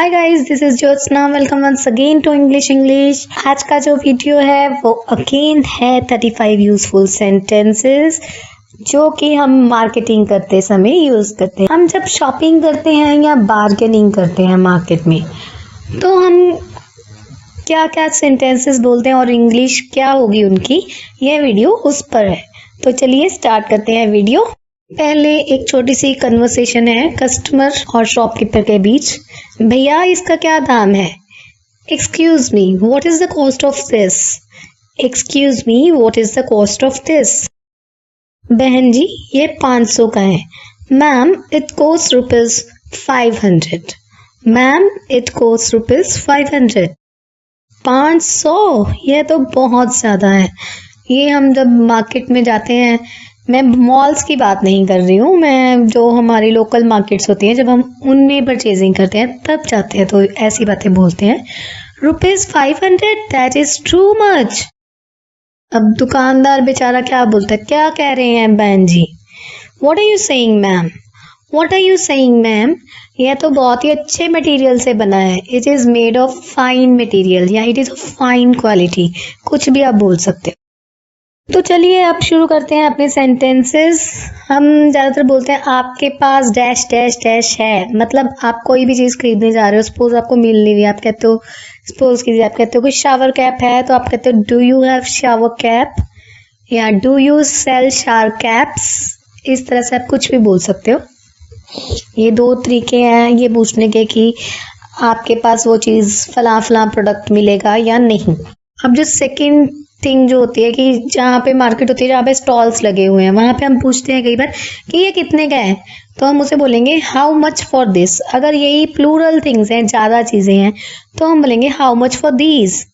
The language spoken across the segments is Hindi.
Hi guys, this is Jyotsna. Welcome once again to English. आज का जो वीडियो है वो अगेन है 35 यूजफुल सेंटेंसेस जो कि हम मार्केटिंग करते समय यूज करते हैं। हम जब शॉपिंग करते हैं या बार्गेनिंग करते हैं मार्केट में, तो हम क्या क्या सेंटेंसेस बोलते हैं और इंग्लिश क्या होगी उनकी, यह वीडियो उस पर है। तो चलिए स्टार्ट करते हैं वीडियो। पहले एक छोटी सी कन्वर्सेशन है कस्टमर और शॉपकीपर के बीच। भैया, इसका क्या दाम है? Excuse me, what is the cost of this? Excuse me, what is the cost of this? बहन जी, ये 500 का है। Ma'am, it cost rupees 500। Ma'am, it cost rupees 500। 500? यह तो बहुत ज्यादा है। ये हम जब मार्केट में जाते हैं, मैं मॉल्स की बात नहीं कर रही हूँ, मैं जो हमारी लोकल मार्केट्स होती हैं, जब हम उनमें परचेजिंग करते हैं तब जाते हैं तो ऐसी बातें बोलते हैं। Rupees 500, that is too much. अब दुकानदार बेचारा क्या बोलता है, क्या कह रहे हैं बहन जी? What are you saying ma'am? What are you saying ma'am? यह तो बहुत ही अच्छे मटेरियल से बना है। It is made of fine material या it is of fine quality, कुछ भी आप बोल सकते हो। तो चलिए अब शुरू करते हैं अपने सेंटेंसेस। हम ज़्यादातर बोलते हैं आपके पास डैश डैश डैश है, मतलब आप कोई भी चीज़ खरीदने जा रहे हो, सपोज आपको मिल नहीं रही, आप कहते हो, सपोज कीजिए आप कहते हो कोई शावर कैप है, तो आप कहते हो do you have shower cap या do you sell shower caps. इस तरह से आप कुछ भी बोल सकते हो। ये दो तरीके हैं ये पूछने के कि आपके पास वो चीज़ फला फला प्रोडक्ट मिलेगा या नहीं। अब जो सेकेंड थिंग जो होती है कि जहाँ पे मार्केट होती है, जहाँ पे स्टॉल्स लगे हुए हैं, वहां पे हम पूछते हैं कई बार कि ये कितने का है, तो हम उसे बोलेंगे हाउ मच फॉर दिस। अगर यही प्लूरल थिंग्स हैं, ज्यादा चीजें हैं, तो हम बोलेंगे हाउ मच फॉर दीज।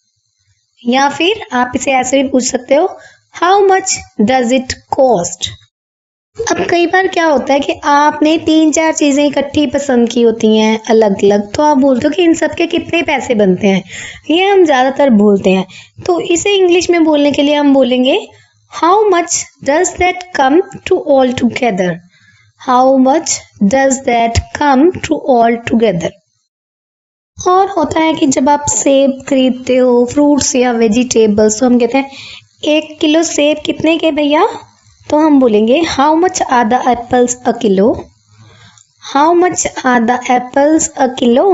या फिर आप इसे ऐसे भी पूछ सकते हो, how much does it cost. अब कई बार क्या होता है कि आपने 3-4 चीजें इकट्ठी पसंद की होती हैं अलग अलग, तो आप बोलते हो कि इन सब के कितने पैसे बनते हैं। ये हम ज्यादातर बोलते हैं। तो इसे इंग्लिश में बोलने के लिए हम बोलेंगे how much does that come to all together. How much does that come to all together. और होता है कि जब आप सेब खरीदते हो, फ्रूट्स या वेजिटेबल्स, तो हम कहते हैं 1 किलो सेब कितने के भैया? तो हम बोलेंगे how much are the apples a kilo. How much are the apples a kilo.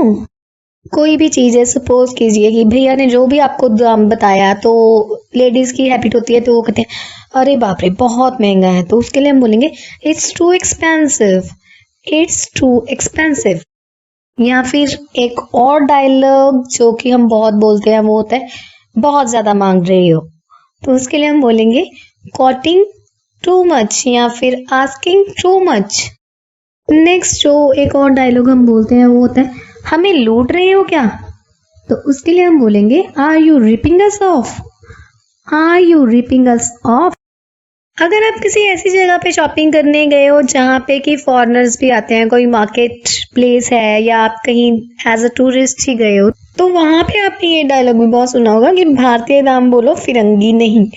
कोई भी चीज़ है, सपोज कीजिए कि भैया ने जो भी आपको दाम बताया, तो लेडीज की हैबिट होती है, तो वो कहते हैं अरे बाप रे बहुत महंगा है, तो उसके लिए हम बोलेंगे it's too expensive. It's too expensive. या फिर एक और डायलॉग जो कि हम बहुत बोलते हैं वो होता है बहुत ज्यादा मांग रही हो, तो उसके लिए हम बोलेंगे कोटिंग टू मच या फिर आस्किंग टू मच। नेक्स्ट जो एक और डायलॉग हम बोलते हैं वो होता है हमें लूट रहे हो क्या? तो उसके लिए हम बोलेंगे are you ripping us off. Are you ripping us off. अगर आप किसी ऐसी जगह पे शॉपिंग करने गए हो जहाँ पे कि फॉरेनर्स भी आते हैं, कोई मार्केट प्लेस है या आप कहीं एज अ टूरिस्ट ही गए हो, तो वहां पे आपने ये डायलॉग भी बहुत सुना होगा कि भारतीय दाम बोलो फिरंगी नहीं।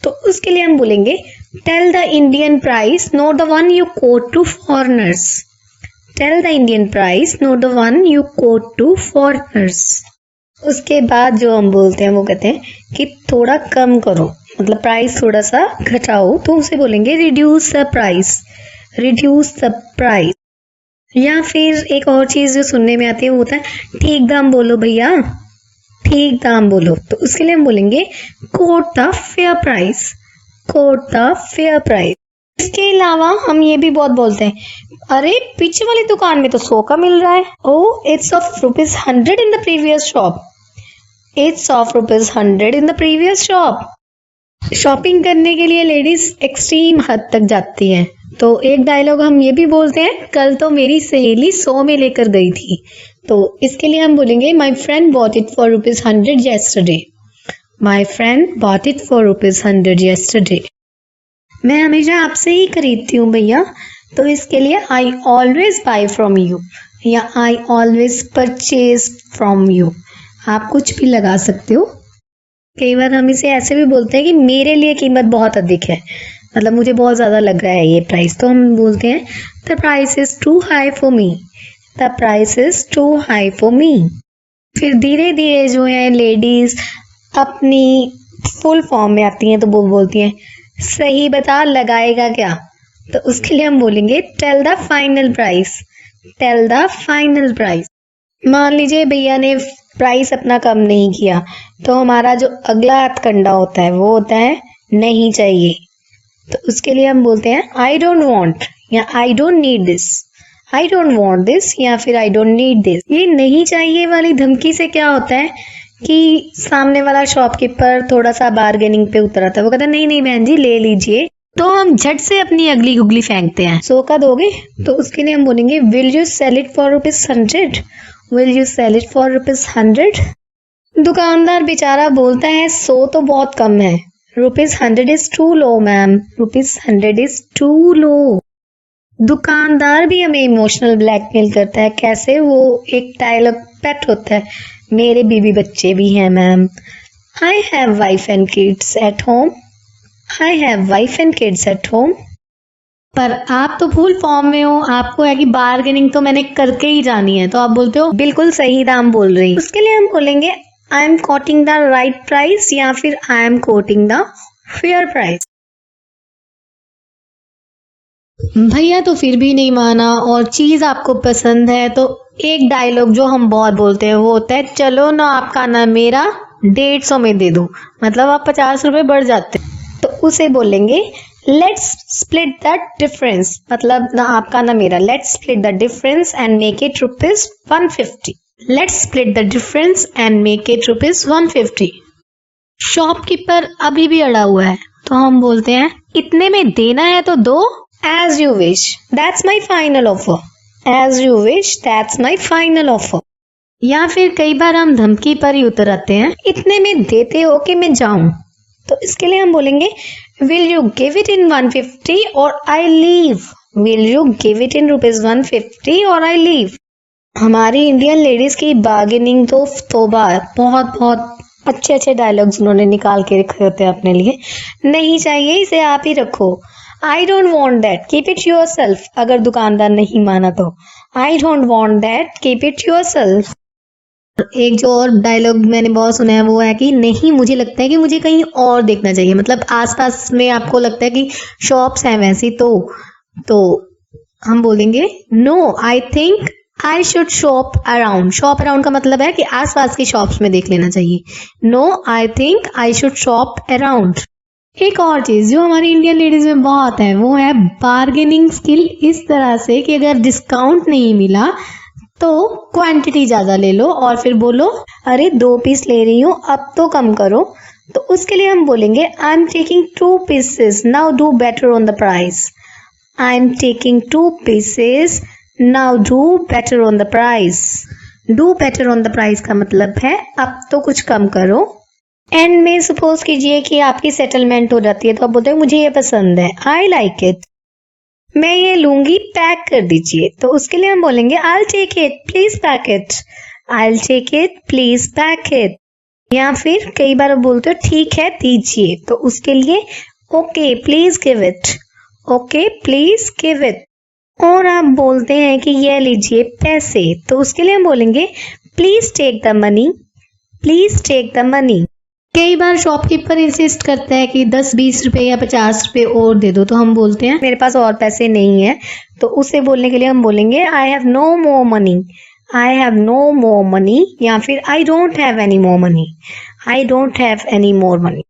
तो उसके लिए हम बोलेंगे tell the Indian price, not the one you quote to foreigners. Tell the Indian price, not the one you quote to foreigners. उसके बाद जो हम बोलते हैं वो कहते हैं कि थोड़ा कम करो, मतलब प्राइस थोड़ा सा घटाओ, तो उसे बोलेंगे reduce the price. Reduce the price. या फिर एक और चीज जो सुनने में आती है वो होता है ठीक दाम बोलो भैया, ठीक दाम बोलो, तो उसके लिए हम बोलेंगे quote the fair price. Quote the fair price. इसके अलावा हम ये भी बहुत बोलते हैं अरे पीछे वाली दुकान में तो 100 का मिल रहा है। Oh it's of rupees 100 in the previous shop. It's of rupees 100 in the previous shop. Shopping करने के लिए लेडीज एक्सट्रीम हद तक जाती हैं, तो एक डायलॉग हम ये भी बोलते हैं कल तो मेरी सहेली 100 में लेकर गई थी, तो इसके लिए हम बोलेंगे my friend bought it for rupees 100 yesterday। My friend bought it for rupees 100 yesterday। मैं हमेशा आपसे ही खरीदती हूँ भैया, तो इसके लिए I always buy from you या I always purchase from you. आप कुछ भी लगा सकते हो। कई बार हम इसे ऐसे भी बोलते हैं कि मेरे लिए कीमत बहुत अधिक है, मतलब मुझे बहुत ज्यादा लग रहा है ये प्राइस, तो हम बोलते हैं the price is too high for me. The price is too high for me. फिर धीरे धीरे जो है लेडीज अपनी फुल फॉर्म में आती हैं, तो वो बोलती हैं सही बता लगाएगा क्या। तो उसके लिए हम बोलेंगे tell the final price, tell the final price. मान लीजिए भैया ने प्राइस अपना कम नहीं किया, तो हमारा जो अगला हथकंडा होता है वो होता है नहीं चाहिए। तो उसके लिए हम बोलते हैं आई डोंट वांट या I don't need this, I don't want this या फिर आई डोंट नीड दिस। ये नहीं चाहिए वाली धमकी से क्या होता है कि सामने वाला शॉपकीपर थोड़ा सा बार्गेनिंग पे उतर आता है। वो कहता है नहीं नहीं बहन जी ले लीजिए, तो हम झट से अपनी अगली गुगली फेंकते हैं, सो का दोगे। तो उसके लिए हम बोलेंगे will you sell it for ₹100, will you sell it for ₹100। दुकानदार बेचारा बोलता है 100 तो बहुत कम है, ₹100 is too low ma'am, ₹100 is too low. दुकानदार भी हमें इमोशनल ब्लैकमेल करता है। कैसे? वो एक डायलॉग पेट होता है, मेरे बीवी बच्चे भी हैं ma'am, I have wife and kids at home, I have wife and kids at home. पर आप तो फुल फॉर्म में हो, आपको है कि बार्गेनिंग तो मैंने करके ही जानी है, तो आप बोलते हो बिल्कुल सही दाम बोल रही। उसके लिए हम बोलेंगे I am quoting the right price या फिर I am quoting the fair price. भैया तो फिर भी नहीं माना और चीज आपको पसंद है, तो एक डायलॉग जो हम बहुत बोलते हैं वो होता है चलो ना आपका ना मेरा 150 में दे दो, मतलब आप 50 रुपए बढ़ जाते हैं। तो उसे बोलेंगे लेट्स स्प्लिट द डिफरेंस, मतलब ना आपका ना मेरा, let's split the difference and make it ₹150, let's split the difference and make it ₹150। Shopkeeper अभी भी अड़ा हुआ है, तो हम बोलते हैं इतने में देना है तो दो, as you wish that's my final offer, as you wish that's my final offer. या फिर कई बार हम धमकी पर ही उतर आते हैं, इतने में देते हो कि मैं जाऊं। तो इसके लिए हम बोलेंगे will you give it in 150 और I leave, will you give it in ₹150 और आई लीव। हमारी इंडियन लेडीज की बार्गेनिंग तो तौबा, बहुत बहुत अच्छे अच्छे डायलॉग्स उन्होंने निकाल के रखे होते हैं अपने लिए। नहीं चाहिए इसे आप ही रखो, I don't want that keep it your self. अगर दुकानदार नहीं माना तो I don't want that keep it your self. एक जो और डायलॉग मैंने बहुत सुना है वो है कि नहीं मुझे लगता है कि मुझे कहीं और देखना चाहिए, मतलब आसपास में आपको लगता है कि शॉप्स हैं वैसी, तो हम बोलेंगे no I think I should shop around. Shop around का मतलब है कि आसपास की शॉप्स में देख लेना चाहिए। No I think I should shop around. एक और चीज जो हमारी इंडियन लेडीज में बहुत है वो है बार्गेनिंग स्किल, इस तरह से कि अगर डिस्काउंट नहीं मिला तो क्वांटिटी ज्यादा ले लो और फिर बोलो अरे 2 पीस ले रही हूँ अब तो कम करो। तो उसके लिए हम बोलेंगे I am taking 2 pieces now do better on the price, I am taking 2 pieces now do better on the price. Do better on the price का मतलब है अब तो कुछ कम करो। एंड में सपोज कीजिए कि आपकी सेटलमेंट हो जाती है, तो आप बोलते हैं मुझे ये पसंद है, आई लाइक इट, मैं ये लूंगी पैक कर दीजिए। तो उसके लिए हम बोलेंगे I take it please pack it, I take it please pack it. या फिर कई बार बोलते हो ठीक है दीजिए, तो उसके लिए okay please give it, okay please give it. और आप बोलते हैं कि ये लीजिए पैसे, तो उसके लिए हम बोलेंगे please take the money, please take the money. कई बार शॉपकीपर इंसिस्ट करता है कि 10-20 रुपए या 50 रुपए और दे दो, तो हम बोलते हैं मेरे पास और पैसे नहीं है। तो उसे बोलने के लिए हम बोलेंगे I have no more money, I have no more money, या फिर I don't have any more money, I don't have any more money.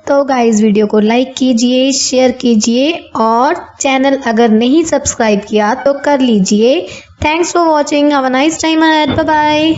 तो गाइस वीडियो को लाइक कीजिए, शेयर कीजिए और चैनल अगर नहीं सब्सक्राइब किया तो कर लीजिए। Thanks for watching, have a nice time ahead, bye bye.